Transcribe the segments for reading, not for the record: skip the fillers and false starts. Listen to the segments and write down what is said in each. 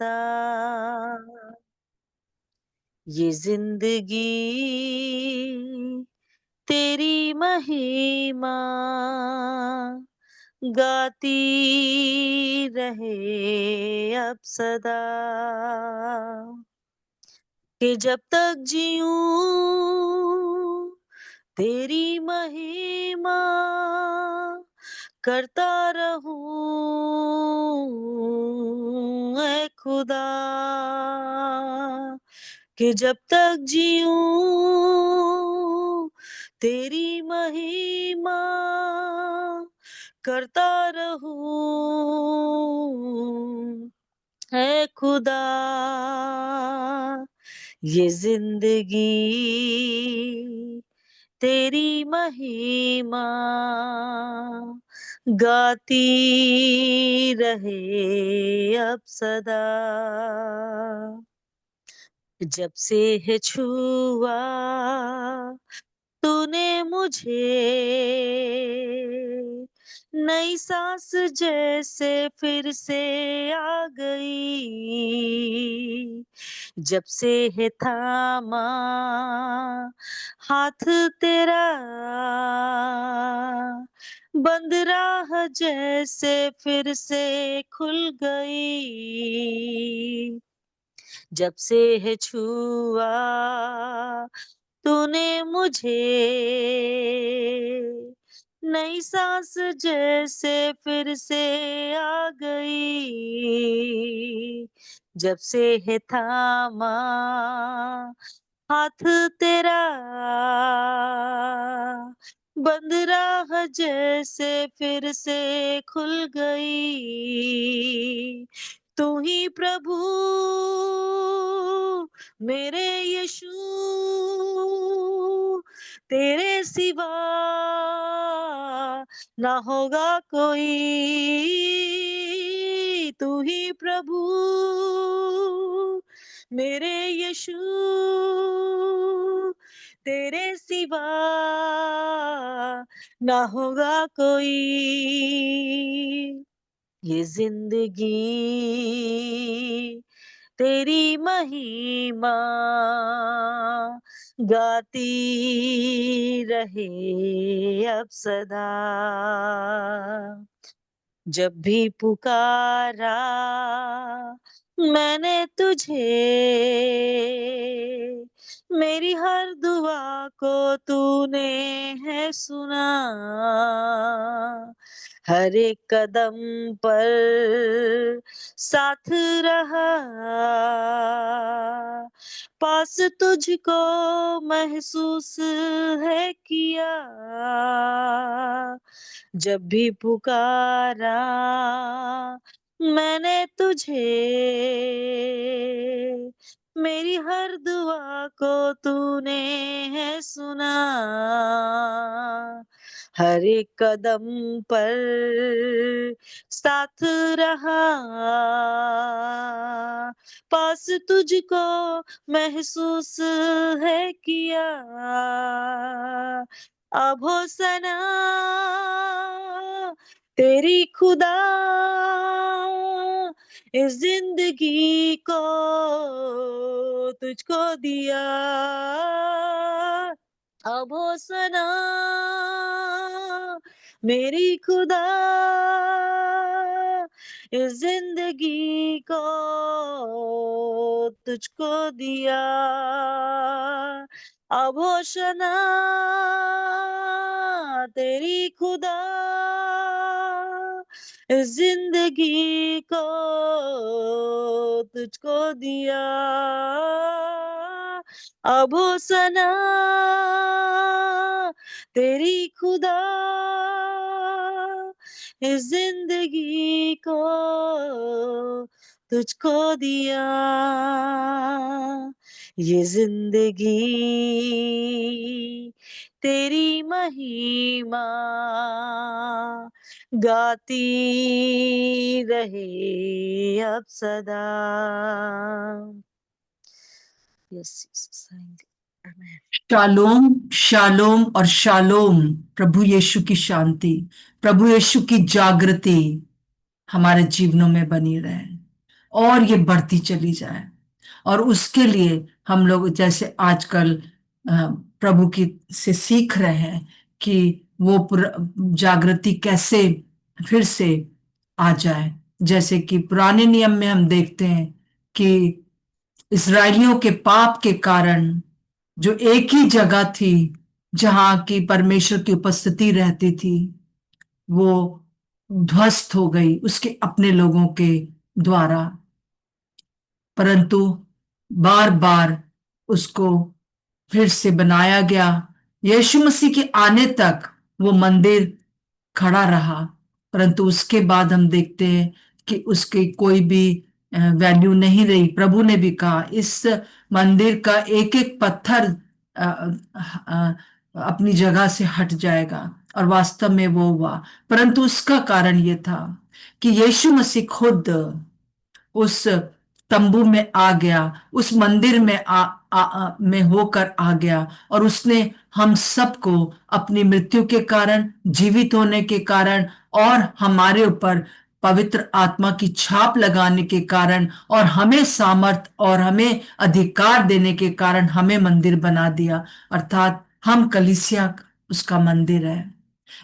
सदा। ये जिंदगी तेरी महिमा गाती रहे अब सदा। कि जब तक जीऊं तेरी महिमा करता रहूं ऐ खुदा। कि जब तक जीऊं तेरी महिमा करता रहूं है खुदा। ये जिंदगी तेरी महिमा गाती रहे अब सदा। जब से है छुआ तूने मुझे, नई सांस जैसे फिर से आ गई। जब से है थामा हाथ तेरा, बंद राह जैसे फिर से खुल गई। जब से है छुआ तूने मुझे, नई सांस जैसे फिर से आ गई। जब से है थामा हाथ तेरा, बंद राह जैसे फिर से खुल गई। तू ही प्रभु मेरे यीशु, तेरे सिवा ना होगा कोई। तू ही प्रभु मेरे यीशु, तेरे सिवा ना होगा कोई। ये जिंदगी तेरी महिमा गाती रहे अब सदा। जब भी पुकारा मैंने तुझे, मेरी हर दुआ को तूने है सुना। हर एक कदम पर साथ रहा, पास तुझको महसूस है किया। जब भी पुकारा मैंने तुझे, मेरी हर दुआ को तूने है सुना। हर एक कदम पर साथ रहा, पास तुझको महसूस है किया। अब हो सना तेरी खुदा, इस जिंदगी को तुझको दिया। अब हो सना मेरी खुदा, इस जिंदगी को तुझको दिया। अब हो सना तेरी खुदा, इस जिंदगी को तुझको दिया। अब हो सना तेरी खुदा, इस जिंदगी को तुझको दिया। ये जिंदगी तेरी महिमा गाती रहे अब सदा। यस, आमेन। शालोम, शालोम और शालोम। प्रभु यीशु की शांति, प्रभु यीशु की जागृति हमारे जीवनों में बनी रहे। और ये बढ़ती चली जाए। और उसके लिए हम लोग जैसे आजकल प्रभु की से सीख रहे हैं कि वो जागृति कैसे फिर से आ जाए। जैसे कि पुराने नियम में हम देखते हैं कि इस्राएलियों के पाप के कारण जो एक ही जगह थी जहां की परमेश्वर की उपस्थिति रहती थी, वो ध्वस्त हो गई उसके अपने लोगों के द्वारा। परंतु बार बार उसको फिर से बनाया गया। यीशु मसीह के आने तक वो मंदिर खड़ा रहा, परंतु उसके बाद हम देखते हैं कि उसकी कोई भी वैल्यू नहीं रही। प्रभु ने भी कहा इस मंदिर का एक एक पत्थर अ, अ, अपनी जगह से हट जाएगा, और वास्तव में वो हुआ। परंतु उसका कारण ये था कि यीशु मसीह खुद उस तंबू में आ गया, उस मंदिर में में होकर आ गया, और उसने हम सबको अपनी मृत्यु के कारण, जीवित होने के कारण, और हमारे ऊपर पवित्र आत्मा की छाप लगाने के कारण, और हमें सामर्थ और हमें अधिकार देने के कारण हमें मंदिर बना दिया। अर्थात हम कलीसिया उसका मंदिर है।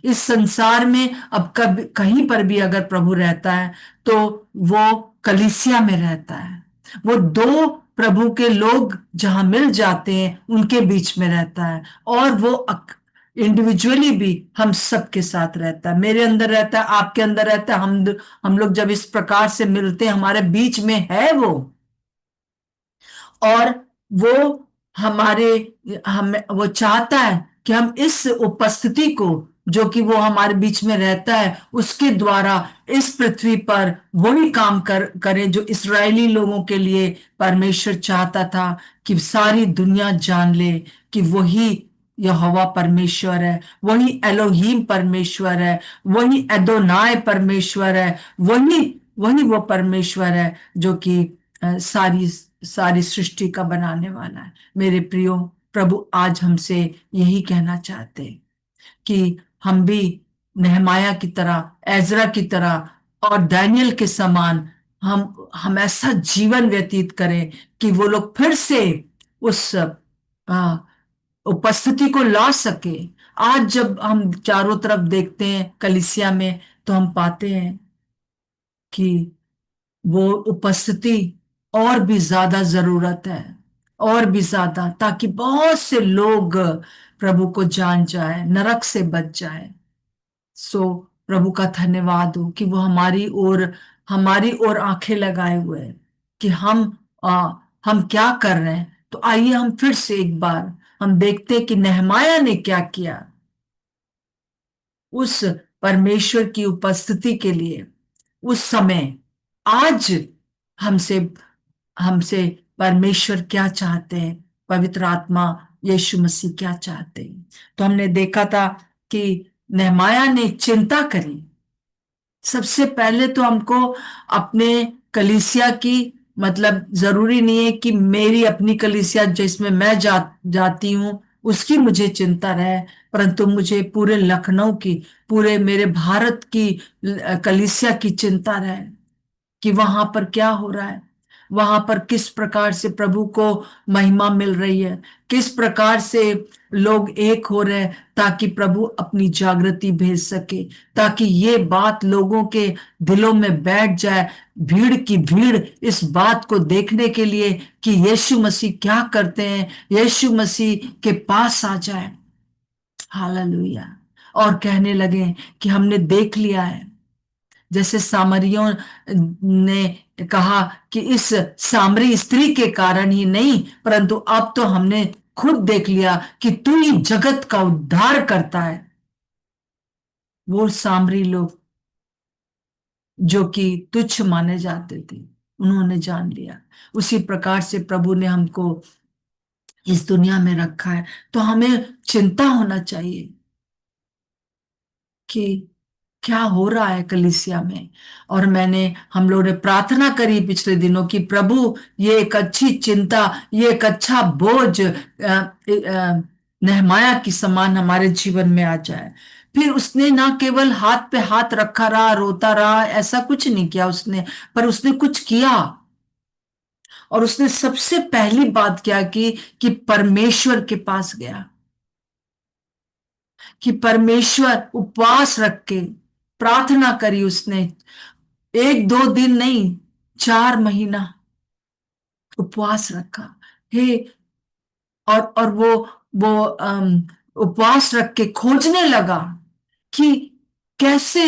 इस संसार में अब कभी कहीं पर भी अगर प्रभु रहता है तो वो कलीसिया में रहता है। वो दो प्रभु के लोग जहां मिल जाते हैं उनके बीच में रहता है, और वो इंडिविजुअली भी हम सबके साथ रहता है। मेरे अंदर रहता है, आपके अंदर रहता है। हम लोग जब इस प्रकार से मिलते हैं हमारे बीच में है वो। और वो हमारे हम वो चाहता है कि हम इस उपस्थिति को, जो कि वो हमारे बीच में रहता है, उसके द्वारा इस पृथ्वी पर वही काम करें जो इस्राएली लोगों के लिए परमेश्वर चाहता था कि सारी दुनिया जान ले कि वही यहोवा परमेश्वर है, वही एलोहीम परमेश्वर है, वही एदोनाय परमेश्वर है, वही वही वो परमेश्वर है जो कि सारी सारी सृष्टि का बनाने वाला है। मेरे प्रियो, प्रभु आज हमसे यही कहना चाहते हैं कि हम भी नेहमाया की तरह, एजरा की तरह और दानियल के समान हम ऐसा जीवन व्यतीत करें कि वो लोग फिर से उस उपस्थिति को ला सके। आज जब हम चारों तरफ देखते हैं कलिसिया में, तो हम पाते हैं कि वो उपस्थिति और भी ज्यादा जरूरत है, और भी ज्यादा, ताकि बहुत से लोग प्रभु को जान जाए, नरक से बच जाए। सो प्रभु का धन्यवाद हो कि वो हमारी ओर आंखें लगाए हुए हैं कि हम क्या कर रहे हैं। तो आइए हम फिर से एक बार हम देखते हैं कि नेहमाया ने क्या किया उस परमेश्वर की उपस्थिति के लिए उस समय। आज हमसे हमसे परमेश्वर क्या चाहते हैं, पवित्र आत्मा यीशु मसीह क्या चाहते हैं। तो हमने देखा था कि नेहमाया ने चिंता करी। सबसे पहले तो हमको अपने कलीसिया की, मतलब जरूरी नहीं है कि मेरी अपनी कलीसिया जिसमें मैं जाती हूँ उसकी मुझे चिंता रहे, परंतु मुझे पूरे लखनऊ की, पूरे मेरे भारत की कलीसिया की चिंता रहे कि वहां पर क्या हो रहा है, वहां पर किस प्रकार से प्रभु को महिमा मिल रही है, किस प्रकार से लोग एक हो रहे हैं ताकि प्रभु अपनी जागृति भेज सके, ताकि ये बात लोगों के दिलों में बैठ जाए। भीड़ की भीड़ इस बात को देखने के लिए कि यीशु मसीह क्या करते हैं, यीशु मसीह के पास आ जाए। हालेलुया। और कहने लगे कि हमने देख लिया है, जैसे सामरियों ने कहा कि इस सामरी स्त्री के कारण ही नहीं, परंतु अब तो हमने खुद देख लिया कि तू ही जगत का उद्धार करता है। वो सामरी लोग जो कि तुच्छ माने जाते थे, उन्होंने जान लिया। उसी प्रकार से प्रभु ने हमको इस दुनिया में रखा है, तो हमें चिंता होना चाहिए कि क्या हो रहा है कलीसिया में। और हम लोगों ने प्रार्थना करी पिछले दिनों कि प्रभु ये एक अच्छी चिंता, ये एक अच्छा बोझ नेहमाया की समान हमारे जीवन में आ जाए। फिर उसने ना केवल हाथ पे हाथ रखा रहा, रोता रहा, ऐसा कुछ नहीं किया उसने, पर उसने कुछ किया। और उसने सबसे पहली बात क्या की कि परमेश्वर के पास गया, कि परमेश्वर, उपवास रख के प्रार्थना करी उसने। एक दो दिन नहीं, 4 महीना उपवास रखा। हे, और वो उपवास रख के खोजने लगा कि कैसे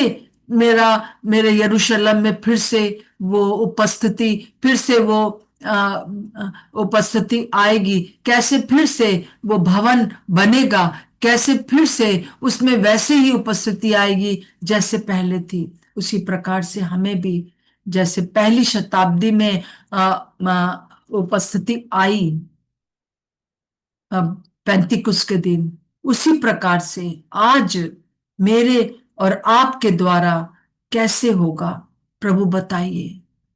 मेरा मेरे यरूशलेम में फिर से वो उपस्थिति, फिर से वो उपस्थिति आएगी, कैसे फिर से वो भवन बनेगा, कैसे फिर से उसमें वैसे ही उपस्थिति आएगी जैसे पहले थी। उसी प्रकार से हमें भी, जैसे पहली शताब्दी में उपस्थिति आई अब पैंतीकुस के दिन, उसी प्रकार से आज मेरे और आपके द्वारा कैसे होगा? प्रभु बताइए,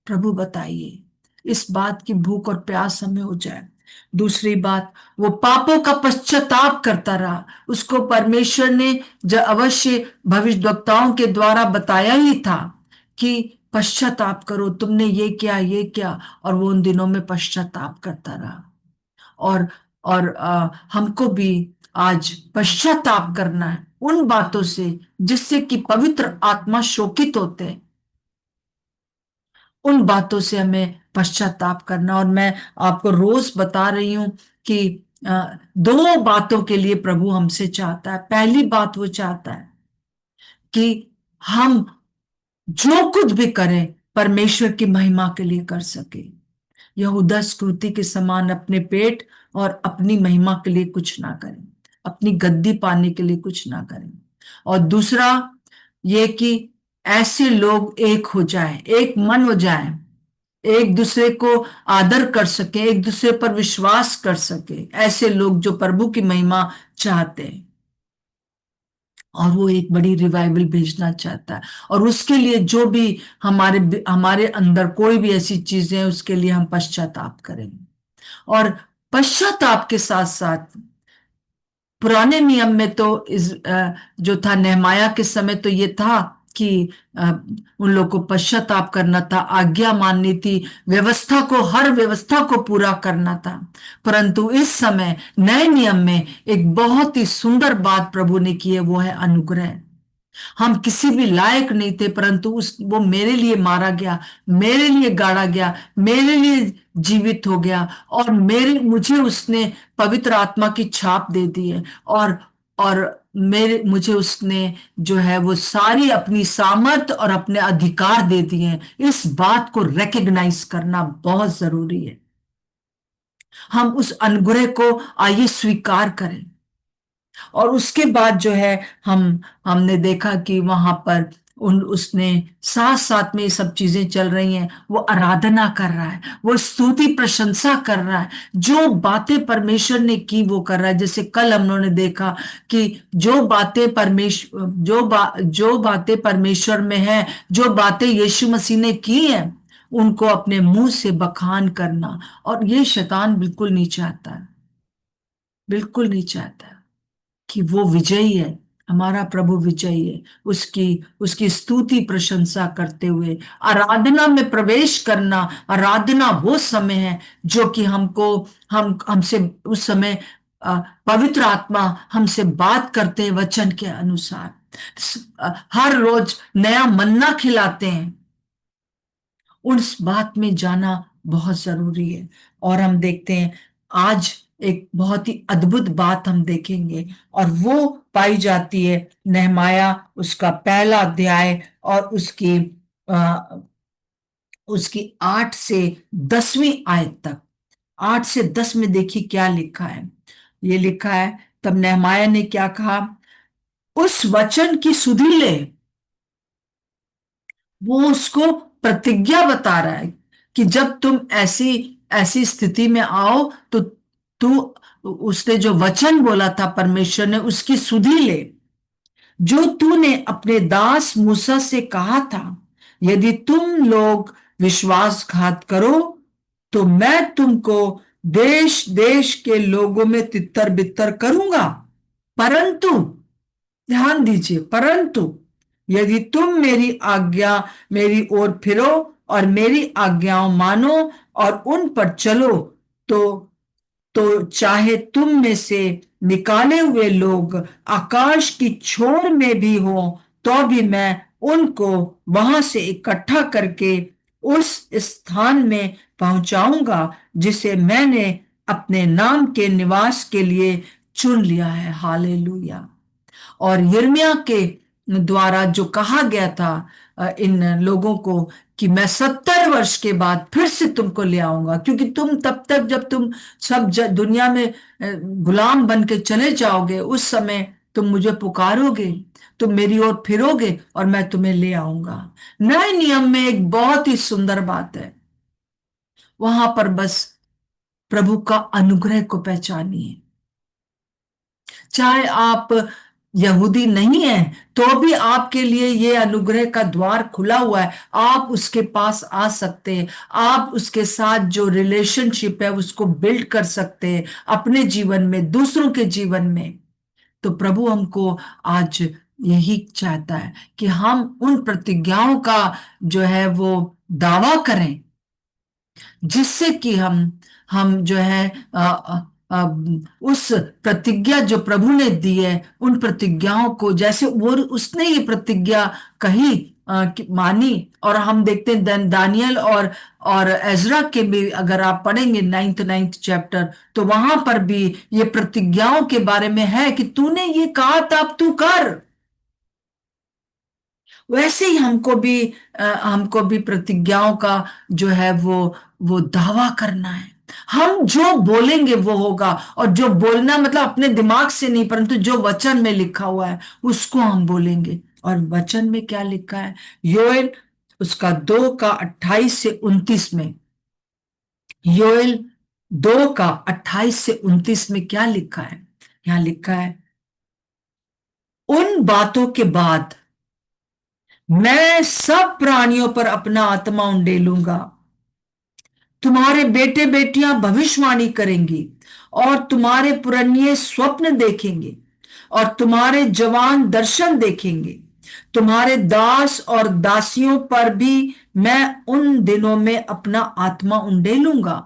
प्रभु बताइए। इस बात की भूख और प्यास हमें हो जाए। दूसरी बात, वो पापों का पश्चाताप करता रहा। उसको परमेश्वर ने जो अवश्य भविष्यद्वक्ताओं के द्वारा बताया ही था कि पश्चाताप करो, तुमने ये किया, ये किया, और वो उन दिनों में पश्चाताप करता रहा। और हमको भी आज पश्चाताप करना है उन बातों से जिससे कि पवित्र आत्मा शोकित होते हैं। उन बातों से हमें पश्चाताप करना। और मैं आपको रोज बता रही हूं कि दो बातों के लिए प्रभु हमसे चाहता है। पहली बात, वो चाहता है कि हम जो कुछ भी करें परमेश्वर की महिमा के लिए कर सके। यहूदा स्क्रूति के समान अपने पेट और अपनी महिमा के लिए कुछ ना करें, अपनी गद्दी पाने के लिए कुछ ना करें। और दूसरा ये कि ऐसे लोग एक हो जाएं, एक मन हो जाएं, एक दूसरे को आदर कर सके, एक दूसरे पर विश्वास कर सके, ऐसे लोग जो प्रभु की महिमा चाहते हैं। और वो एक बड़ी रिवाइवल भेजना चाहता है। और उसके लिए जो भी हमारे हमारे अंदर कोई भी ऐसी चीजें हैं, उसके लिए हम पश्चाताप करेंगे। और पश्चाताप के साथ साथ पुराने नियम में तो जो था नेहमाया के समय, तो ये था कि अ, उन लोग को पश्चाताप करना था, आज्ञा माननी थी, व्यवस्था को, हर व्यवस्था को पूरा करना था। परंतु इस समय नए नियम में एक बहुत ही सुंदर बात प्रभु ने की है, वो है अनुग्रह। हम किसी भी लायक नहीं थे, परंतु उस वो मेरे लिए मारा गया, मेरे लिए गाड़ा गया, मेरे लिए जीवित हो गया, और मुझे उसने पवित्र आत्मा की छाप दे दी है। और मुझे उसने जो है वो सारी अपनी सामर्थ और अपने अधिकार दे दिए हैं। इस बात को रिकग्नाइज करना बहुत जरूरी है। हम उस अनुग्रह को आइए स्वीकार करें। और उसके बाद जो है, हमने देखा कि वहां पर उसने साथ साथ में ये सब चीजें चल रही हैं। वो आराधना कर रहा है, वो स्तुति प्रशंसा कर रहा है, जो बातें परमेश्वर ने की वो कर रहा है। जैसे कल हम लोगों ने देखा कि जो बातें परमेश्वर में है, जो बातें यीशु मसीह ने की हैं, उनको अपने मुंह से बखान करना। और ये शैतान बिल्कुल नहीं चाहता है, बिल्कुल नहीं चाहता है कि वो विजयी है, हमारा प्रभु विजयी है। उसकी उसकी स्तुति प्रशंसा करते हुए आराधना में प्रवेश करना। आराधना वो समय है जो कि हमसे उस समय पवित्र आत्मा हमसे बात करते हैं वचन के अनुसार। हर रोज नया मन्ना खिलाते हैं। उस बात में जाना बहुत जरूरी है। और हम देखते हैं आज एक बहुत ही अद्भुत बात हम देखेंगे, और वो पाई जाती है नेहमाया उसका पहला अध्याय और उसकी 8 से 10वीं आयत तक। 8 से 10 में देखिए क्या लिखा है। ये लिखा है, तब नेहमाया ने क्या कहा, उस वचन की सुधि ले। वो उसको प्रतिज्ञा बता रहा है कि जब तुम ऐसी ऐसी स्थिति में आओ तो तू, उसने जो वचन बोला था परमेश्वर ने, उसकी सुधि ले, जो तूने अपने दास मूसा से कहा था, यदि तुम लोग विश्वासघात करो तो मैं तुमको देश देश के लोगों में तितर बितर करूंगा। परंतु, ध्यान दीजिए, परंतु यदि तुम मेरी ओर फिरो और मेरी आज्ञाओं मानो और उन पर चलो, तो चाहे तुम में से निकाले हुए लोग आकाश की छोर में भी हो, तो भी मैं उनको वहां से इकट्ठा करके उस स्थान में पहुंचाऊंगा जिसे मैंने अपने नाम के निवास के लिए चुन लिया है। हालेलुया। और यिर्मयाह के द्वारा जो कहा गया था इन लोगों को कि मैं 70 वर्ष के बाद फिर से तुमको ले आऊंगा, क्योंकि तुम तब तक जब तुम सब दुनिया में गुलाम बन के चले जाओगे, उस समय तुम मुझे पुकारोगे, तुम मेरी ओर फिरोगे और मैं तुम्हें ले आऊंगा। नए नियम में एक बहुत ही सुंदर बात है, वहां पर बस प्रभु का अनुग्रह को पहचानिए। चाहे आप यहूदी नहीं हैं, तो भी आपके लिए ये अनुग्रह का द्वार खुला हुआ है। आप उसके पास आ सकते हैं, आप उसके साथ जो रिलेशनशिप है उसको बिल्ड कर सकते हैं अपने जीवन में, दूसरों के जीवन में। तो प्रभु हमको आज यही चाहता है कि हम उन प्रतिज्ञाओं का जो है वो दावा करें, जिससे कि हम जो है उस प्रतिज्ञा जो प्रभु ने दी है, उन प्रतिज्ञाओं को, जैसे वो उसने ये प्रतिज्ञा कही मानी। और हम देखते हैं दानियल और एजरा के भी, अगर आप पढ़ेंगे नाइन्थ चैप्टर, तो वहां पर भी ये प्रतिज्ञाओं के बारे में है कि तूने ये कहा था, अब तू कर। वैसे ही हमको भी प्रतिज्ञाओं का जो है वो दावा करना है। हम जो बोलेंगे वो होगा, और जो बोलना मतलब अपने दिमाग से नहीं, परंतु जो वचन में लिखा हुआ है उसको हम बोलेंगे। और वचन में क्या लिखा है? योएल उसका 2 का 28 से 29 में, योएल 2 का 28 से 29 में क्या लिखा है? यहां लिखा है, उन बातों के बाद मैं सब प्राणियों पर अपना आत्मा उंडेलूंगा। तुम्हारे बेटे बेटियां भविष्यवाणी करेंगी, और तुम्हारे पुरनिये स्वप्न देखेंगे, और तुम्हारे जवान दर्शन देखेंगे। तुम्हारे दास और दासियों पर भी मैं उन दिनों में अपना आत्मा उंडेलूंगा।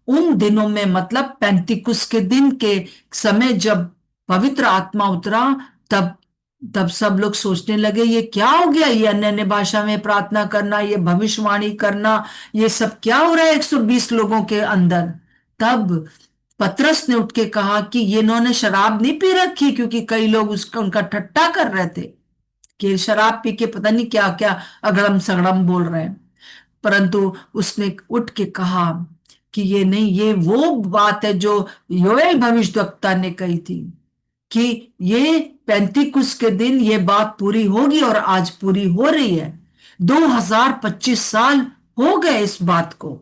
उन दिनों में मतलब 35 के दिन के समय, जब पवित्र आत्मा उतरा, तब तब सब लोग सोचने लगे ये क्या हो गया, ये अन्य अन्य भाषा में प्रार्थना करना, ये भविष्यवाणी करना, ये सब क्या हो रहा है 120 लोगों के अंदर। तब पतरस ने उठ के कहा कि ये इन्होंने शराब नहीं पी रखी, क्योंकि कई लोग उसका उनका ठट्टा कर रहे थे कि शराब पी के पता नहीं क्या क्या अगड़म सगड़म बोल रहे हैं। परंतु उसने उठ के कहा कि ये नहीं, ये वो बात है जो योएल भविष्यद्वक्ता ने कही थी कि ये 35 के दिन ये बात पूरी होगी, और आज पूरी हो रही है। 2025 साल हो गए इस बात को,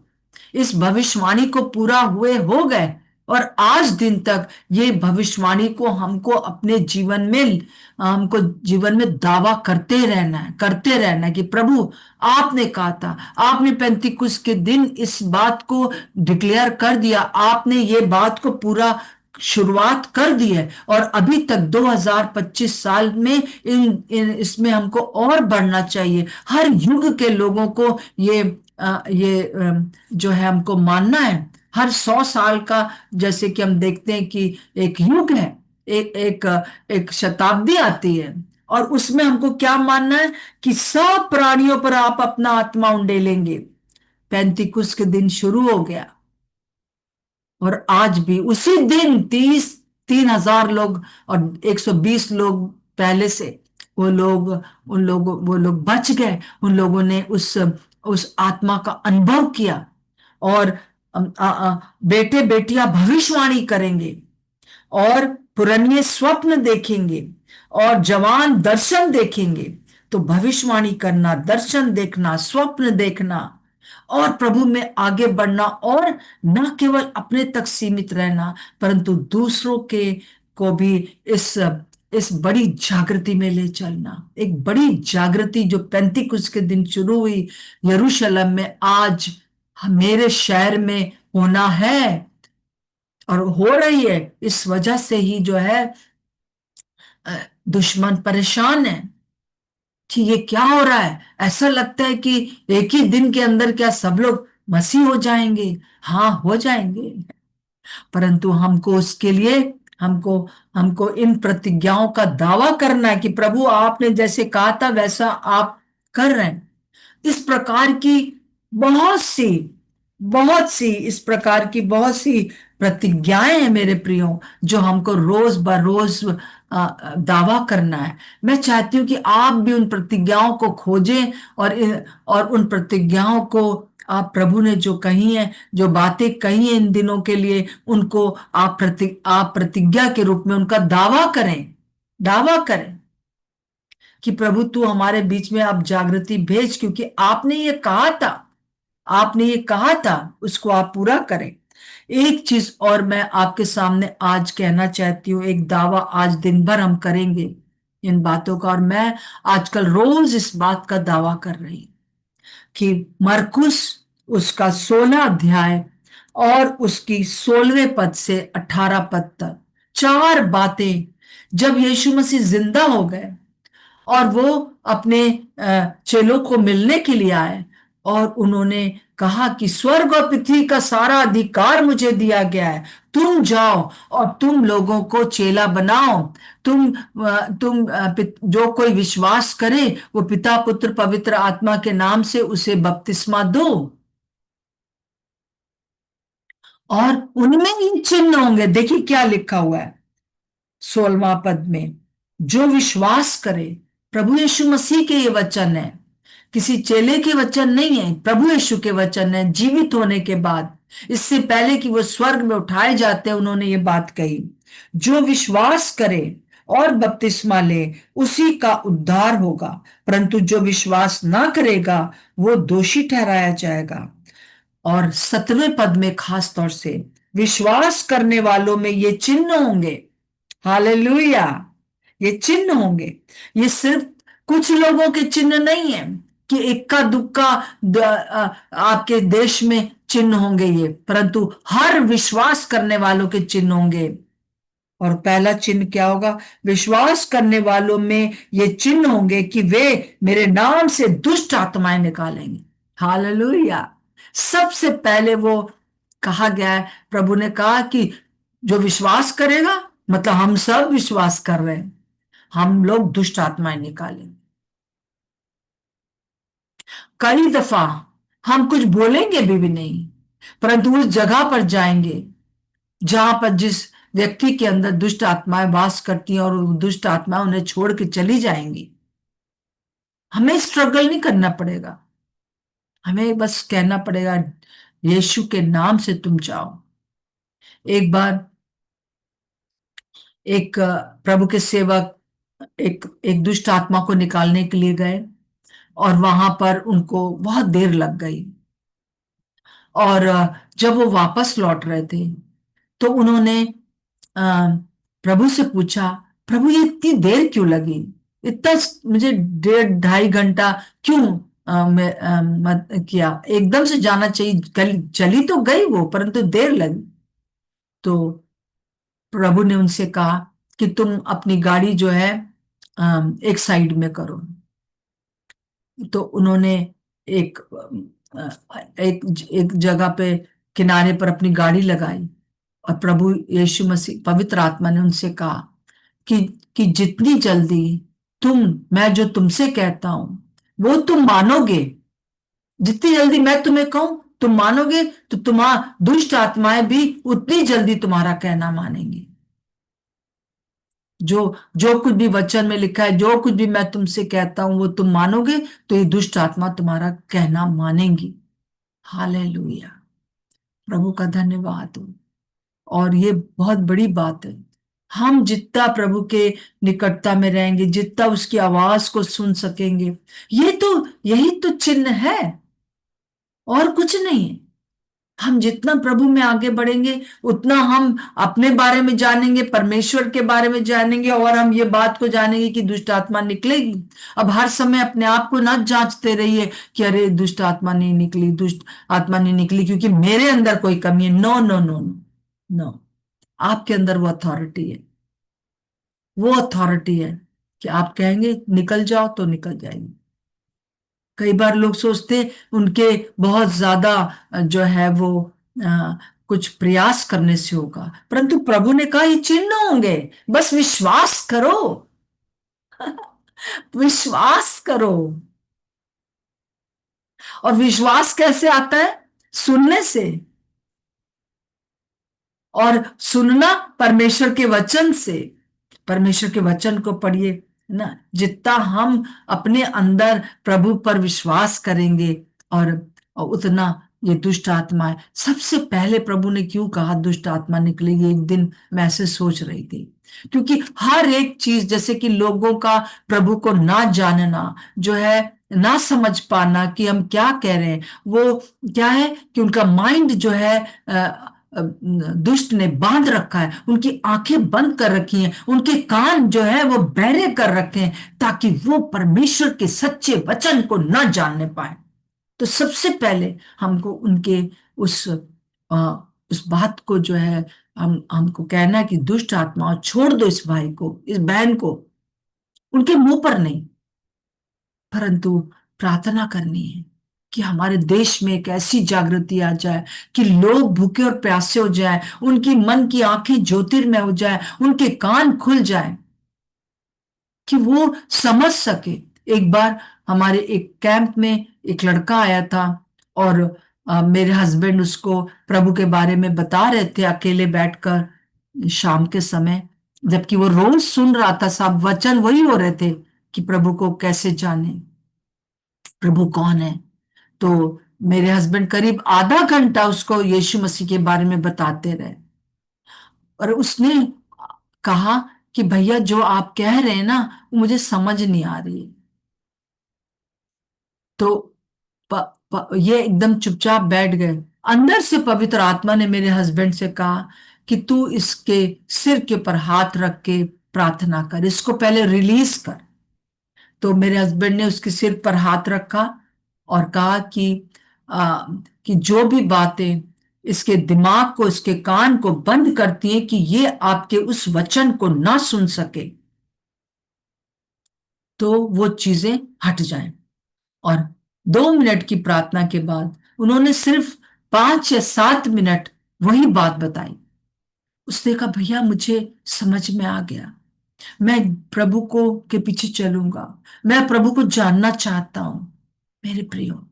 इस भविष्यवाणी को पूरा हुए हो गए, और आज दिन तक ये भविष्यवाणी को हमको जीवन में दावा करते रहना है कि प्रभु आपने कहा था, आपने 35 के दिन इस बात को डिक्लेयर कर दिया, आपने ये बात को पूरा शुरुआत कर दी है, और अभी तक 2025 साल में इसमें हमको और बढ़ना चाहिए। हर युग के लोगों को जो है हमको मानना है। हर 100 साल का, जैसे कि हम देखते हैं कि एक युग है, एक एक शताब्दी आती है, और उसमें हमको क्या मानना है कि सब प्राणियों पर आप अपना आत्मा उंडेलेंगे। 35 के दिन शुरू हो गया, और आज भी उसी दिन 3,000 लोग और 120 लोग पहले से, वो लोग बच गए। उन लोगों ने उस आत्मा का अनुभव किया, और बेटे बेटियां भविष्यवाणी करेंगे, और पुरनिये स्वप्न देखेंगे, और जवान दर्शन देखेंगे। तो भविष्यवाणी करना, दर्शन देखना, स्वप्न देखना, और प्रभु में आगे बढ़ना, और न केवल अपने तक सीमित रहना, परंतु दूसरों के को भी इस बड़ी जागृति में ले चलना। एक बड़ी जागृति जो 35 के दिन शुरू हुई यरूशलेम में, आज मेरे शहर में होना है, और हो रही है। इस वजह से ही जो है दुश्मन परेशान है कि ये क्या हो रहा है। ऐसा लगता है कि एक ही दिन के अंदर क्या सब लोग मसीह हो जाएंगे। हाँ, हो जाएंगे। परंतु हमको उसके लिए, हमको हमको इन प्रतिज्ञाओं का दावा करना है कि प्रभु आपने जैसे कहा था वैसा आप कर रहे हैं। इस प्रकार की बहुत सी इस प्रकार की बहुत सी प्रतिज्ञाएं हैं मेरे प्रियो, जो हमको रोज बरोज दावा करना है। मैं चाहती हूँ कि आप भी उन प्रतिज्ञाओं को खोजें, और उन प्रतिज्ञाओं को, आप प्रभु ने जो कही है, जो बातें कही हैं इन दिनों के लिए, उनको आप प्रतिज्ञा के रूप में उनका दावा करें। दावा करें कि प्रभु तू हमारे बीच में आप जागृति भेज, क्योंकि आपने ये कहा था, आपने ये कहा था, उसको आप पूरा करें। एक चीज और मैं आपके सामने आज कहना चाहती हूँ, एक दावा आज दिन भर हम करेंगे इन बातों का, और मैं आजकल रोज इस बात का दावा कर रही हूँ कि मरकुस उसका 16 अध्याय और उसकी 16वें पद से 18 पद तक, चार बातें, जब यीशु मसीह जिंदा हो गए और वो अपने चेलों को मिलने के लिए आए, और उन्होंने कहा कि स्वर्ग और पृथ्वी का सारा अधिकार मुझे दिया गया है, तुम जाओ और तुम लोगों को चेला बनाओ। जो कोई विश्वास करे वो पिता पुत्र पवित्र आत्मा के नाम से उसे बपतिस्मा दो, और उनमें ही चिन्ह होंगे। देखिए क्या लिखा हुआ है 16वां पद में, जो विश्वास करे। प्रभु यीशु मसीह के ये वचन है, किसी चेले के वचन नहीं है, प्रभु यीशु के वचन है। जीवित होने के बाद, इससे पहले कि वो स्वर्ग में उठाए जाते हैं, उन्होंने ये बात कही, जो विश्वास करे और बपतिस्मा ले उसी का उद्धार होगा, परंतु जो विश्वास ना करेगा वो दोषी ठहराया जाएगा। और 17वें पद में खास तौर से, विश्वास करने वालों में ये चिन्ह होंगे। हालेलुया। ये चिन्ह होंगे। ये सिर्फ कुछ लोगों के चिन्ह नहीं है कि इक्का दुक्का आपके देश में चिन्ह होंगे ये, परंतु हर विश्वास करने वालों के चिन्ह होंगे। और पहला चिन्ह क्या होगा? विश्वास करने वालों में ये चिन्ह होंगे कि वे मेरे नाम से दुष्ट आत्माएं निकालेंगे। हालेलुया। सबसे पहले वो कहा गया है, प्रभु ने कहा कि जो विश्वास करेगा, मतलब हम सब विश्वास कर रहे हैं, हम लोग दुष्ट आत्माएं निकालेंगे। कई दफा हम कुछ बोलेंगे भी नहीं, परंतु उस जगह पर जाएंगे जहां पर जिस व्यक्ति के अंदर दुष्ट आत्माएं वास करती हैं, और वो दुष्ट आत्माएं उन्हें छोड़ के चली जाएंगी। हमें स्ट्रगल नहीं करना पड़ेगा, हमें बस कहना पड़ेगा यीशु के नाम से तुम जाओ। एक बार एक प्रभु के सेवक एक एक दुष्ट आत्मा को निकालने के लिए गए, और वहां पर उनको बहुत देर लग गई। और जब वो वापस लौट रहे थे, तो उन्होंने अ, प्रभु से पूछा, प्रभु ये इतनी देर क्यों लगी? इतना मुझे 1.5 2 घंटा क्यों मत किया? एकदम से जाना चाहिए, चली तो गई वो, परंतु देर लगी। तो प्रभु ने उनसे कहा कि तुम अपनी गाड़ी जो है एक साइड में करो। तो उन्होंने एक एक एक जगह पे किनारे पर अपनी गाड़ी लगाई, और प्रभु यीशु मसीह पवित्र आत्मा ने उनसे कहा कि जितनी जल्दी मैं जो तुमसे कहता हूं वो तुम मानोगे, जितनी जल्दी मैं तुम्हें कहूं तुम मानोगे, तो तुम्हारा दुष्ट आत्माएं भी उतनी जल्दी तुम्हारा कहना मानेंगी। जो जो कुछ भी वचन में लिखा है, जो कुछ भी मैं तुमसे कहता हूं वो तुम मानोगे, तो ये दुष्ट आत्मा तुम्हारा कहना मानेंगी। हालेलुया। प्रभु का धन्यवाद हो। और ये बहुत बड़ी बात है। हम जितना प्रभु के निकटता में रहेंगे, जितना उसकी आवाज को सुन सकेंगे, यही तो चिन्ह है, और कुछ नहीं है। हम जितना प्रभु में आगे बढ़ेंगे, उतना हम अपने बारे में जानेंगे, परमेश्वर के बारे में जानेंगे, और हम ये बात को जानेंगे कि दुष्ट आत्मा निकलेगी। अब हर समय अपने आप को ना जांचते रहिए कि अरे दुष्ट आत्मा नहीं निकली, दुष्ट आत्मा नहीं निकली क्योंकि मेरे अंदर कोई कमी है। No no no no no. आपके अंदर वो अथॉरिटी है, वो अथॉरिटी है कि आप कहेंगे निकल जाओ तो निकल जाएगी। कई बार लोग सोचते उनके बहुत ज्यादा जो है वो अ, कुछ प्रयास करने से होगा, परंतु प्रभु ने कहा ये चिन्ह होंगे, बस विश्वास करो। विश्वास करो। और विश्वास कैसे आता है? सुनने से। और सुनना परमेश्वर के वचन से। परमेश्वर के वचन को पढ़िए, है ना। जितना हम अपने अंदर प्रभु पर विश्वास करेंगे, और उतना ये दुष्ट आत्मा है। सबसे पहले प्रभु ने क्यों कहा दुष्ट आत्मा निकलेगी, एक दिन मैं ऐसे सोच रही थी, क्योंकि हर एक चीज, जैसे कि लोगों का प्रभु को ना जानना जो है, ना समझ पाना कि हम क्या कह रहे हैं, वो क्या है कि उनका माइंड जो है दुष्ट ने बांध रखा है, उनकी आंखें बंद कर रखी हैं, उनके कान जो है वो बहरे कर रखे हैं, ताकि वो परमेश्वर के सच्चे वचन को न जानने पाए। तो सबसे पहले हमको उनके उस उस बात को जो है, हमको कहना है कि दुष्ट आत्मा छोड़ दो, इस भाई को, इस बहन को, उनके मुंह पर नहीं, परंतु प्रार्थना करनी है कि हमारे देश में एक ऐसी जागृति आ जाए कि लोग भूखे और प्यासे हो जाए, उनकी मन की आंखें ज्योतिर्मय हो जाए, उनके कान खुल जाए, कि वो समझ सके। एक बार हमारे एक कैंप में एक लड़का आया था, और मेरे हस्बैंड उसको प्रभु के बारे में बता रहे थे अकेले बैठकर शाम के समय, जबकि वो रोज सुन रहा था, सब वचन वही हो रहे थे कि प्रभु को कैसे जाने, प्रभु कौन है। तो मेरे हस्बैंड करीब आधा घंटा उसको यीशु मसीह के बारे में बताते रहे, और उसने कहा कि भैया जो आप कह रहे हैं ना, वो मुझे समझ नहीं आ रही। तो ये एकदम चुपचाप बैठ गए। अंदर से पवित्र आत्मा ने मेरे हस्बैंड से कहा कि तू इसके सिर के ऊपर हाथ रख के प्रार्थना कर, इसको पहले रिलीज कर। तो मेरे हस्बैंड ने उसके सिर पर हाथ रखा और कहा आ, कि जो भी बातें इसके दिमाग को, इसके कान को बंद करती हैं कि ये आपके उस वचन को ना सुन सके, तो वो चीजें हट जाएं। और 2 मिनट की प्रार्थना के बाद उन्होंने सिर्फ 5 या 7 मिनट वही बात बताई। उसने कहा भैया मुझे समझ में आ गया, मैं प्रभु को के पीछे चलूंगा, मैं प्रभु को जानना चाहता हूं। मेरे प्रियो,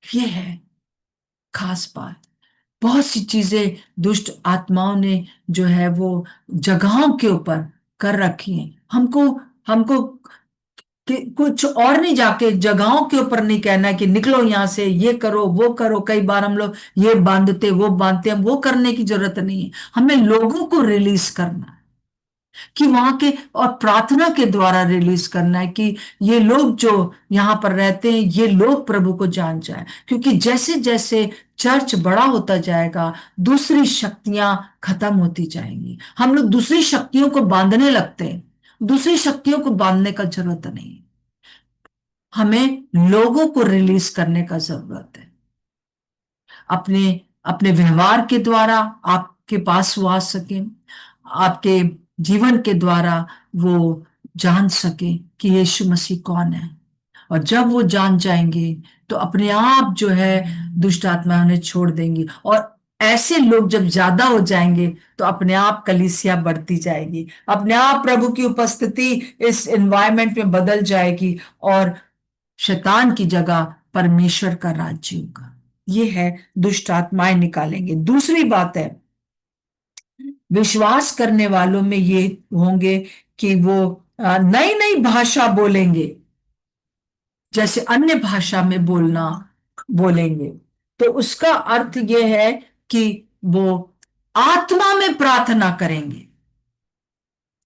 ये है खास बात। बहुत सी चीजें दुष्ट आत्माओं ने जो है वो जगहों के ऊपर कर रखी हैं। हमको हमको कि कुछ और नहीं, जाके जगहों के ऊपर नहीं कहना है कि निकलो यहां से, ये करो वो करो। कई बार हम लोग ये बांधते वो बांधते, हम वो करने की जरूरत नहीं है। हमें लोगों को रिलीज करना है, कि वहां के, और प्रार्थना के द्वारा रिलीज करना है कि ये लोग जो यहाँ पर रहते हैं, ये लोग प्रभु को जान जाए। क्योंकि जैसे जैसे चर्च बड़ा होता जाएगा, दूसरी शक्तियां खत्म होती जाएंगी। हम लोग दूसरी शक्तियों को बांधने लगते हैं। दूसरी शक्तियों को बांधने का जरूरत नहीं, हमें लोगों को रिलीज करने का जरूरत है। अपने अपने व्यवहार के द्वारा आपके पास वो आ सके, आपके जीवन के द्वारा वो जान सके कि यीशु मसीह कौन है। और जब वो जान जाएंगे तो अपने आप जो है दुष्ट आत्मा उन्हें छोड़ देंगी। और ऐसे लोग जब ज्यादा हो जाएंगे तो अपने आप कलीसिया बढ़ती जाएगी, अपने आप प्रभु की उपस्थिति इस एनवायरनमेंट में बदल जाएगी, और शैतान की जगह परमेश्वर का राज्य होगा। ये है दुष्ट आत्माएं निकालेंगे। दूसरी बात है, विश्वास करने वालों में ये होंगे कि वो नई नई भाषा बोलेंगे, जैसे अन्य भाषा में बोलेंगे। तो उसका अर्थ ये है कि वो आत्मा में प्रार्थना करेंगे।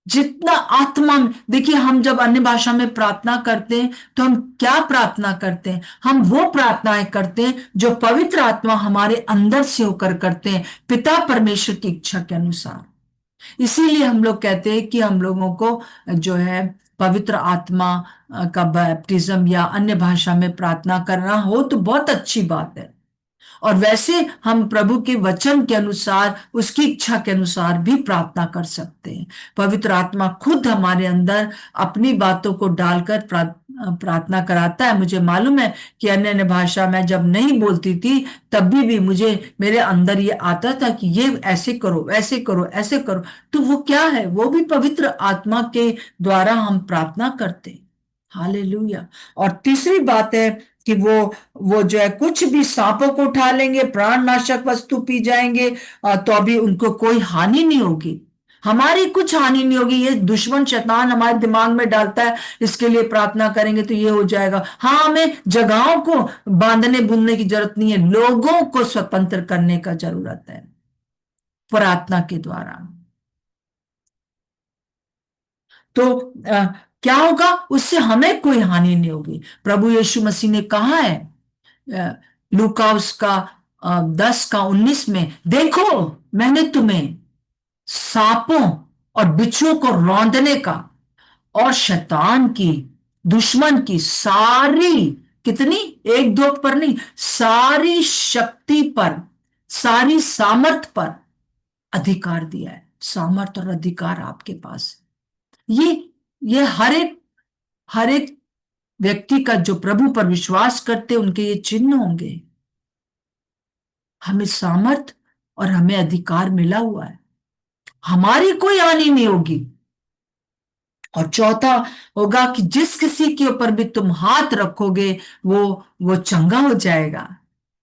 जितना आत्मा में, देखिए हम जब अन्य भाषा में प्रार्थना करते हैं तो हम क्या प्रार्थना करते हैं? हम वो प्रार्थनाएं करते हैं जो पवित्र आत्मा हमारे अंदर से होकर करते हैं, पिता परमेश्वर की इच्छा के अनुसार। इसीलिए हम लोग कहते हैं कि हम लोगों को जो है पवित्र आत्मा का बैप्टिज्म या अन्य भाषा में प्रार्थना करना हो तो बहुत अच्छी बात है। और वैसे हम प्रभु के वचन के अनुसार, उसकी इच्छा के अनुसार भी प्रार्थना कर सकते हैं। पवित्र आत्मा खुद हमारे अंदर अपनी बातों को डालकर प्रार्थना कराता है। मुझे मालूम है कि अन्य अन्य भाषा में जब नहीं बोलती थी, तब भी मुझे मेरे अंदर ये आता था कि ये ऐसे करो, ऐसे करो, ऐसे करो। तो वो क्या है? वो भी पवित्र आत्मा के द्वारा हम प्रार्थना करते हैं। हालेलुया। और तीसरी बात है कि वो जो है कुछ भी सांपों को उठा लेंगे, प्राणनाशक वस्तु पी जाएंगे, तो अभी उनको कोई हानि नहीं होगी। हमारी कुछ हानि नहीं होगी। ये दुश्मन शैतान हमारे दिमाग में डालता है, इसके लिए प्रार्थना करेंगे तो ये हो जाएगा। हाँ, हमें जगहों को बांधने बुनने की जरूरत नहीं है, लोगों को स्वतंत्र करने का जरूरत है प्रार्थना के द्वारा। तो क्या होगा? उससे हमें कोई हानि नहीं होगी। प्रभु यीशु मसीह ने कहा है लूका उसका 10 का 19 में, देखो मैंने तुम्हें सांपों और बिच्छुओं को रौंदने का और शैतान की, दुश्मन की सारी, कितनी, एक दो पर नहीं, सारी शक्ति पर, सारी सामर्थ पर अधिकार दिया है। सामर्थ और अधिकार आपके पास है। ये हर एक व्यक्ति का जो प्रभु पर विश्वास करते हैं, उनके ये चिन्ह होंगे। हमें सामर्थ और हमें अधिकार मिला हुआ है, हमारी कोई हानि नहीं होगी। और चौथा होगा कि जिस किसी के ऊपर भी तुम हाथ रखोगे, वो चंगा हो जाएगा।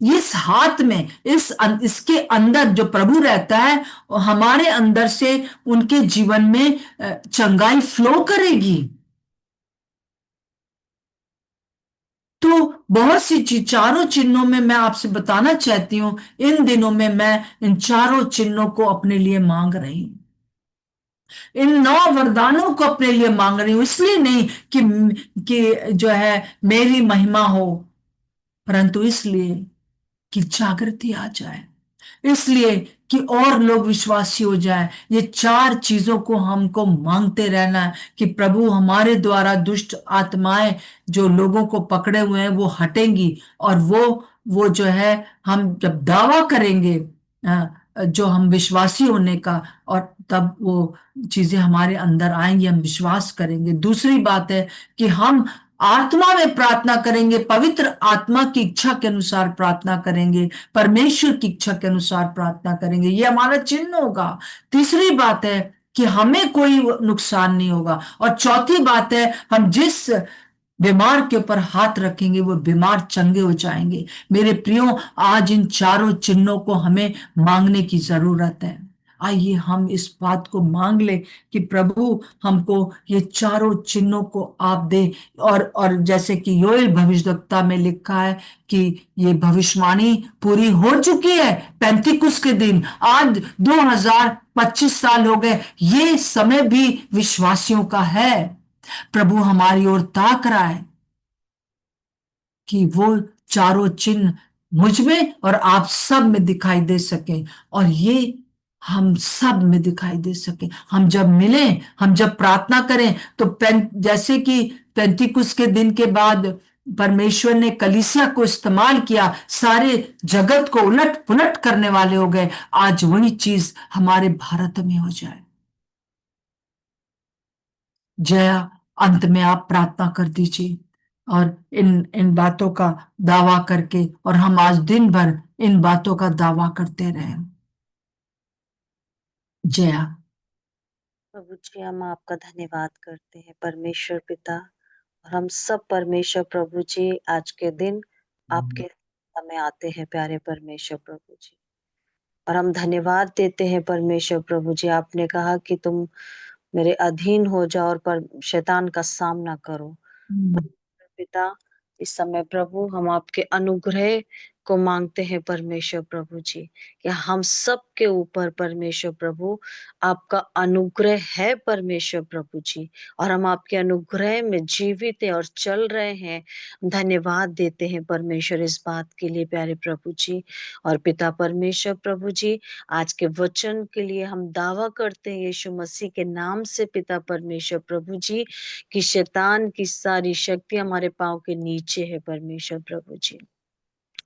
इस हाथ में, इसके अंदर जो प्रभु रहता है, हमारे अंदर से उनके जीवन में चंगाई फ्लो करेगी। तो बहुत सी चीज, चारों चिन्हों में मैं आपसे बताना चाहती हूं, इन दिनों में मैं इन चारों चिन्हों को अपने लिए मांग रही हूं। इन 9 वरदानों को अपने लिए मांग रही हूं, इसलिए नहीं कि जो है मेरी महिमा हो, परंतु इसलिए कि जागृति आ जाए, इसलिए कि और लोग विश्वासी हो जाए। ये चार चीजों को हमको मांगते रहना है कि प्रभु हमारे द्वारा दुष्ट आत्माएं जो लोगों को पकड़े हुए हैं वो हटेंगी। और वो जो है, हम जब दावा करेंगे जो हम विश्वासी होने का, और तब वो चीजें हमारे अंदर आएंगी, हम विश्वास करेंगे। दूसरी बात है कि हम आत्मा में प्रार्थना करेंगे, पवित्र आत्मा की इच्छा के अनुसार प्रार्थना करेंगे, परमेश्वर की इच्छा के अनुसार प्रार्थना करेंगे। ये हमारा चिन्ह होगा। तीसरी बात है कि हमें कोई नुकसान नहीं होगा। और चौथी बात है, हम जिस बीमार के ऊपर हाथ रखेंगे वो बीमार चंगे हो जाएंगे। मेरे प्रियो, आज इन चारों चिन्हों को हमें मांगने की जरूरत है। आइए हम इस बात को मांग ले कि प्रभु हमको ये चारों चिन्हों को आप दे। और जैसे कि योएल भविष्यद्वक्ता में लिखा है कि ये भविष्यवाणी पूरी हो चुकी है। पैंतीकुस के दिन, आज 2025 साल हो गए, ये समय भी विश्वासियों का है। प्रभु हमारी ओर ताक रहा है कि वो चारों चिन्ह मुझ में और आप सब में दिखाई दे सके, और ये हम सब में दिखाई दे सके। हम जब मिलें, हम जब प्रार्थना करें, तो जैसे कि पेंतिकुस के दिन के बाद परमेश्वर ने कलीसिया को इस्तेमाल किया, सारे जगत को उलट पुलट करने वाले हो गए। आज वही चीज हमारे भारत में हो जाए। जया, अंत में आप प्रार्थना कर दीजिए और इन इन बातों का दावा करके, और हम आज दिन भर इन बातों का दावा करते रहें। जया। प्रभु जी, हम आपका धन्यवाद करते हैं परमेश्वर पिता। और हम सब परमेश्वर प्रभु जी, आज के दिन आपके समय आते हैं प्यारे परमेश्वर प्रभु जी। और हम धन्यवाद देते हैं परमेश्वर प्रभु जी। आपने कहा कि तुम मेरे अधीन हो जाओ और पर शैतान का सामना करो। हम्म। पिता, इस समय प्रभु हम आपके अनुग्रह को मांगते हैं परमेश्वर प्रभु जी, कि हम सब के ऊपर परमेश्वर प्रभु आपका अनुग्रह है परमेश्वर प्रभु जी। और हम आपके अनुग्रह में जीवित हैं और चल रहे हैं। धन्यवाद देते हैं परमेश्वर इस बात के लिए प्यारे प्रभु जी। और पिता परमेश्वर प्रभु जी, आज के वचन के लिए हम दावा करते हैं यीशु मसीह के नाम से पिता परमेश्वर प्रभु जी, कि शैतान की सारी शक्ति हमारे पांव के नीचे है परमेश्वर प्रभु जी।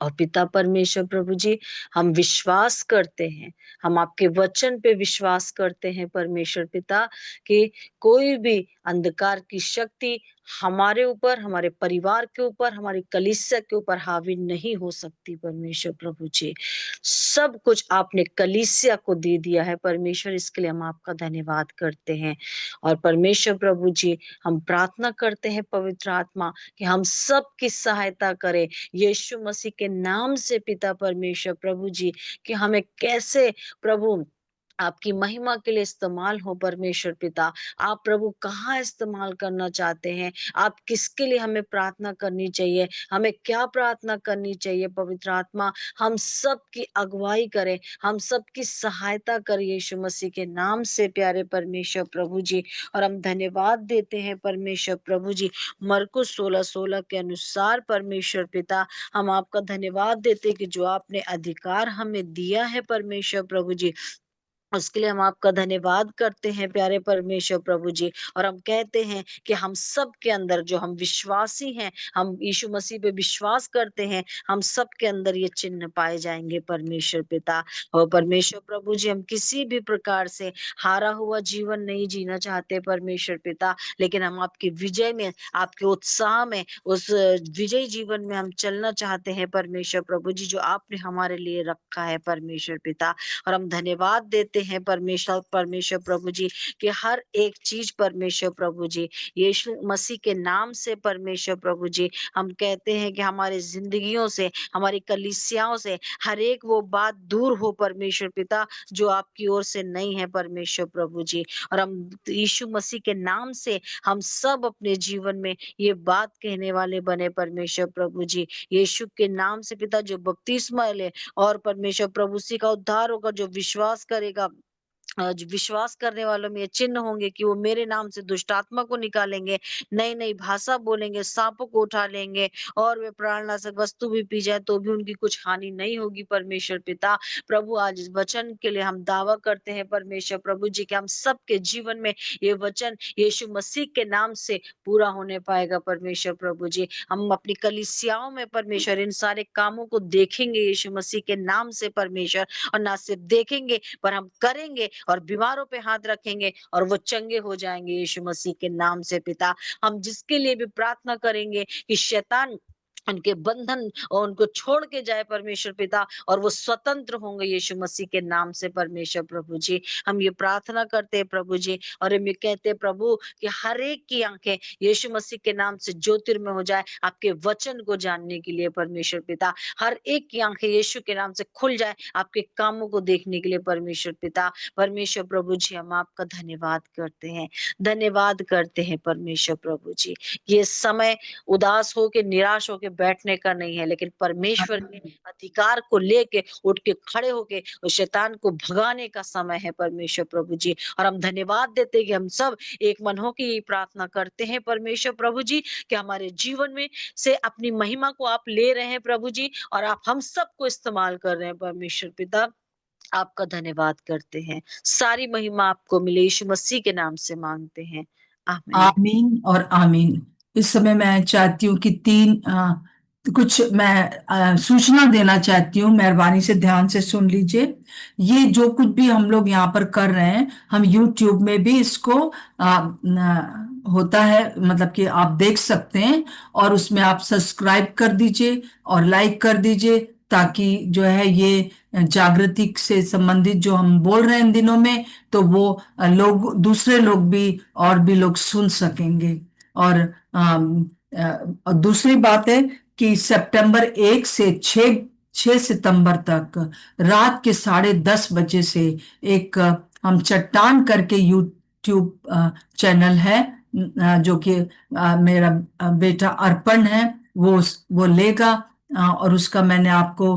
और पिता परमेश्वर प्रभु जी, हम विश्वास करते हैं, हम आपके वचन पे विश्वास करते हैं परमेश्वर पिता, कि कोई भी अंधकार की शक्ति हमारे ऊपर, हमारे परिवार के ऊपर, हमारी कलीसिया के ऊपर हावी नहीं हो सकती परमेश्वर प्रभु जी। सब कुछ आपने कलीसिया को दे दिया है परमेश्वर, इसके लिए हम आपका धन्यवाद करते हैं। और परमेश्वर प्रभु जी, हम प्रार्थना करते हैं पवित्र आत्मा कि हम सब की सहायता करे यीशु मसीह के नाम से पिता परमेश्वर प्रभु जी, कि हमें कैसे प्रभु आपकी महिमा के लिए इस्तेमाल हो परमेश्वर पिता। आप प्रभु कहाँ इस्तेमाल करना चाहते हैं, आप किसके लिए हमें प्रार्थना करनी चाहिए, हमें क्या प्रार्थना करनी चाहिए पवित्र आत्मा, हम सब की अगुवाई करें, हम सब की सहायता करें यीशु मसीह के नाम से प्यारे परमेश्वर प्रभु जी। और हम धन्यवाद देते हैं परमेश्वर प्रभु जी, मरकुस 16:16 के अनुसार परमेश्वर पिता, हम आपका धन्यवाद देते हैं कि जो आपने अधिकार हमें दिया है परमेश्वर प्रभु जी, उसके लिए हम आपका धन्यवाद करते हैं प्यारे परमेश्वर प्रभु जी। और हम कहते हैं कि हम सब के अंदर जो हम विश्वासी हैं, हम यीशु मसीह पे विश्वास करते हैं, हम सब के अंदर ये चिन्ह पाए जाएंगे परमेश्वर पिता। और परमेश्वर प्रभु जी, हम किसी भी प्रकार से हारा हुआ जीवन नहीं जीना चाहते परमेश्वर पिता, लेकिन हम आपकी विजय में, आपके उत्साह में, उस विजयी जीवन में हम चलना चाहते हैं परमेश्वर प्रभु जी, जो आपने हमारे लिए रखा है परमेश्वर पिता। और हम धन्यवाद देते हैं परमेश्वर परमेश्वर प्रभु जी, कि हर एक चीज परमेश्वर प्रभु जी, यीशु मसीह के नाम से परमेश्वर प्रभु जी, हम कहते हैं कि हमारे जिंदगियों से, हमारी कलीसियाओं से हर एक वो बात दूर हो परमेश्वर पिता, जो आपकी ओर से नहीं है परमेश्वर प्रभु जी। और हम यीशु मसीह के नाम से हम सब अपने जीवन में ये बात कहने वाले बने परमेश्वर प्रभु जी, यीशु के नाम से पिता, जो बपतिस्मा ले और परमेश्वर प्रभु उसी का उद्धार होगा, जो विश्वास करेगा, जो विश्वास करने वालों में ये चिन्ह होंगे कि वो मेरे नाम से दुष्ट आत्मा को निकालेंगे, नई नई भाषा बोलेंगे, सांपों को उठा लेंगे, और वे प्राणनाशक वस्तु भी पी जाए तो भी उनकी कुछ हानि नहीं होगी परमेश्वर पिता। प्रभु आज इस वचन के लिए हम दावा करते हैं परमेश्वर प्रभु जी, कि हम सबके जीवन में ये वचन यीशु मसीह के नाम से पूरा होने पाएगा परमेश्वर प्रभु जी। हम अपनी कलीसियाओं में परमेश्वर इन सारे कामों को देखेंगे यीशु मसीह के नाम से परमेश्वर, और ना सिर्फ देखेंगे पर हम करेंगे, और बीमारों पे हाथ रखेंगे और वो चंगे हो जाएंगे यीशु मसीह के नाम से पिता। हम जिसके लिए भी प्रार्थना करेंगे कि शैतान उनके बंधन और उनको छोड़ के जाए परमेश्वर पिता, और वो स्वतंत्र होंगे यीशु मसीह के नाम से परमेश्वर प्रभु जी। हम ये प्रार्थना करते हैं प्रभु जी, और हम ये कहते हैं प्रभु कि हर एक की आंखें यीशु मसीह के नाम से ज्योतिर्मय हो जाए आपके वचन को जानने के लिए परमेश्वर पिता। हर एक की आंखें यीशु के नाम से खुल जाए आपके कामों को देखने के लिए परमेश्वर पिता। परमेश्वर प्रभु जी, हम आपका धन्यवाद करते हैं, धन्यवाद करते हैं परमेश्वर प्रभु जी। ये समय उदास होके, निराश होके बैठने का नहीं है, लेकिन परमेश्वर के अधिकार को लेके उठ के खड़े होके उस शैतान को भगाने का समय है परमेश्वर प्रभु जी। और हम धन्यवाद देते हैं कि हम सब एक मन होकर यही प्रार्थना करते हैं परमेश्वर प्रभु जी, कि हमारे जीवन में से अपनी महिमा को आप ले रहे हैं प्रभु जी, और आप हम सबको इस्तेमाल कर रहे हैं परमेश्वर पिता। आपका धन्यवाद करते हैं, सारी महिमा आपको मिले, यीशु मसीह के नाम से मांगते हैं, आमीन। आमीन और आमीन। इस समय मैं चाहती हूँ कि कुछ मैं सूचना देना चाहती हूँ, मेहरबानी से ध्यान से सुन लीजिए। ये जो कुछ भी हम लोग यहाँ पर कर रहे हैं, हम YouTube में भी इसको होता है, मतलब कि आप देख सकते हैं, और उसमें आप सब्सक्राइब कर दीजिए और लाइक कर दीजिए, ताकि जो है ये जागृति से संबंधित जो हम बोल रहे हैं इन दिनों में, तो वो लोग, दूसरे लोग भी, और भी लोग सुन सकेंगे। और और दूसरी बात है कि सितंबर 1 से 6 सितंबर तक रात के 10:30 बजे से एक हम चट्टान करके यूट्यूब चैनल है, जो कि मेरा बेटा अर्पण है, वो लेगा। और उसका मैंने आपको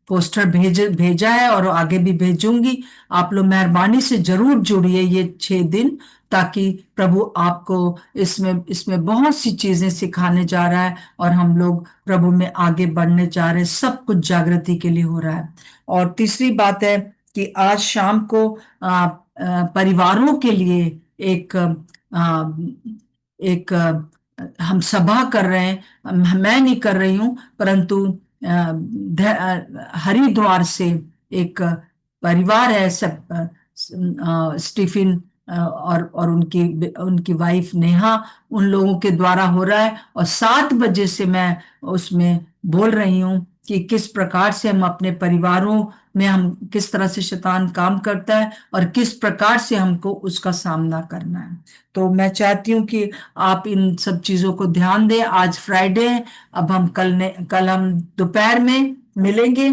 पोस्टर भेजा है, और आगे भी भेजूंगी। आप लोग मेहरबानी से जरूर जुड़िए ये 6 दिन, ताकि प्रभु आपको इसमें इसमें बहुत सी चीजें सिखाने जा रहा है, और हम लोग प्रभु में आगे बढ़ने जा रहे हैं। सब कुछ जागृति के लिए हो रहा है। और तीसरी बात है कि आज शाम को परिवारों के लिए एक हम सभा कर रहे हैं, मैं नहीं कर रही हूँ, परंतु हरिद्वार से एक परिवार है, सब स्टीफन और उनकी उनकी वाइफ नेहा, उन लोगों के द्वारा हो रहा है। और 7 बजे से मैं उसमें बोल रही हूँ कि किस प्रकार से हम अपने परिवारों में, हम किस तरह से शैतान काम करता है और किस प्रकार से हमको उसका सामना करना है। तो मैं चाहती हूँ कि आप इन सब चीजों को ध्यान दें। आज फ्राइडे है, अब हम कल हम दोपहर में मिलेंगे,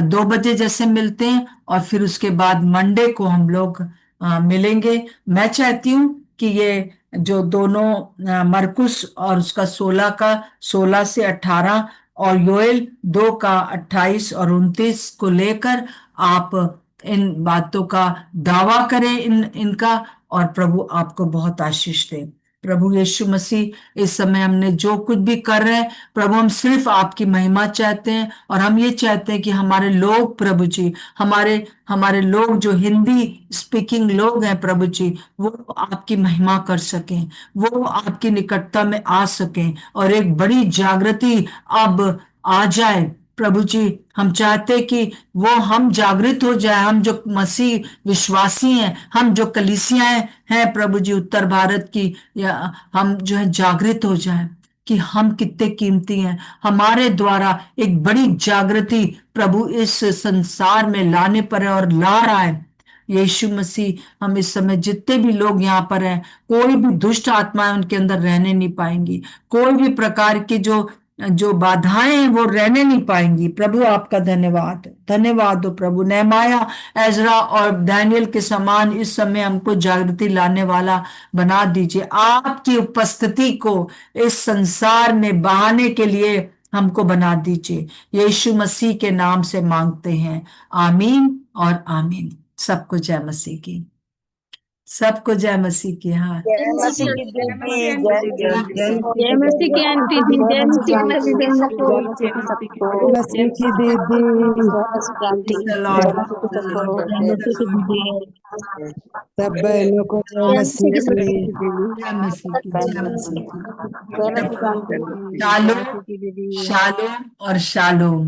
2 बजे जैसे मिलते हैं, और फिर उसके बाद मंडे को हम लोग मिलेंगे। मैं चाहती हूँ कि ये जो दोनों मरकुस और उसका 16 से 18, और योएल 2 का 28 और 29 को लेकर आप इन बातों का दावा करें, इनका, और प्रभु आपको बहुत आशीष दे। प्रभु यीशु मसीह, इस समय हमने जो कुछ भी कर रहे हैं प्रभु, हम सिर्फ आपकी महिमा चाहते हैं, और हम ये चाहते हैं कि हमारे लोग प्रभु जी, हमारे हमारे लोग जो हिंदी स्पीकिंग लोग हैं प्रभु जी, वो आपकी महिमा कर सकें, वो आपकी निकटता में आ सकें, और एक बड़ी जागृति अब आ जाए प्रभु जी। हम चाहते हैं कि वो हम जागृत हो जाए, हम जो मसीह विश्वासी हैं, हम जो कलीसियाएं हैं प्रभु जी उत्तर भारत की, या हम जो है जागृत हो जाए कि हम कितने कीमती हैं। हमारे द्वारा एक बड़ी जागृति प्रभु इस संसार में लाने पर है और ला रहा है यीशु मसीह। हम इस समय जितने भी लोग यहाँ पर हैं, कोई भी दुष्ट आत्माएं उनके अंदर रहने नहीं पाएंगी, कोई भी प्रकार की जो जो बाधाएं हैं वो रहने नहीं पाएंगी। प्रभु आपका धन्यवाद, धन्यवाद हो प्रभु। नेहमाया, एजरा और डैनियल के समान इस समय हमको जागृति लाने वाला बना दीजिए। आपकी उपस्थिति को इस संसार में बहाने के लिए हमको बना दीजिए। यीशु मसीह के नाम से मांगते हैं, आमीन और आमीन। सबको जय मसीह की, सबको जय मसीह की। हाँ, जय मसीह की जय दीदी, मसीह जय आंटी जी, जय जय मसीह मसीह की जय की मसीह दीदी, की दीदी, आंटी जी, जय जय मसीह की मसीह की आंटी सभी जी, बहनों को। जय मसीह की सबको, जय जय मसीह की मसीह की दीदी। आंटी जी, जय मसीह की आंटी, Praise the जय Lord, मसीह की praise the सबको। Lord, जय praise मसीह the की Lord। दीदी, सब बहनों को जय जय मसीह मसीह की की। सभी दीदी, जय मसीह की, जय जय मसीह मसीह की, की। जय जय मसीह की मसीह प्रभु की आंटी। दीदी, जय शालोम, मसीह की दीदी। शालोम और शालोम।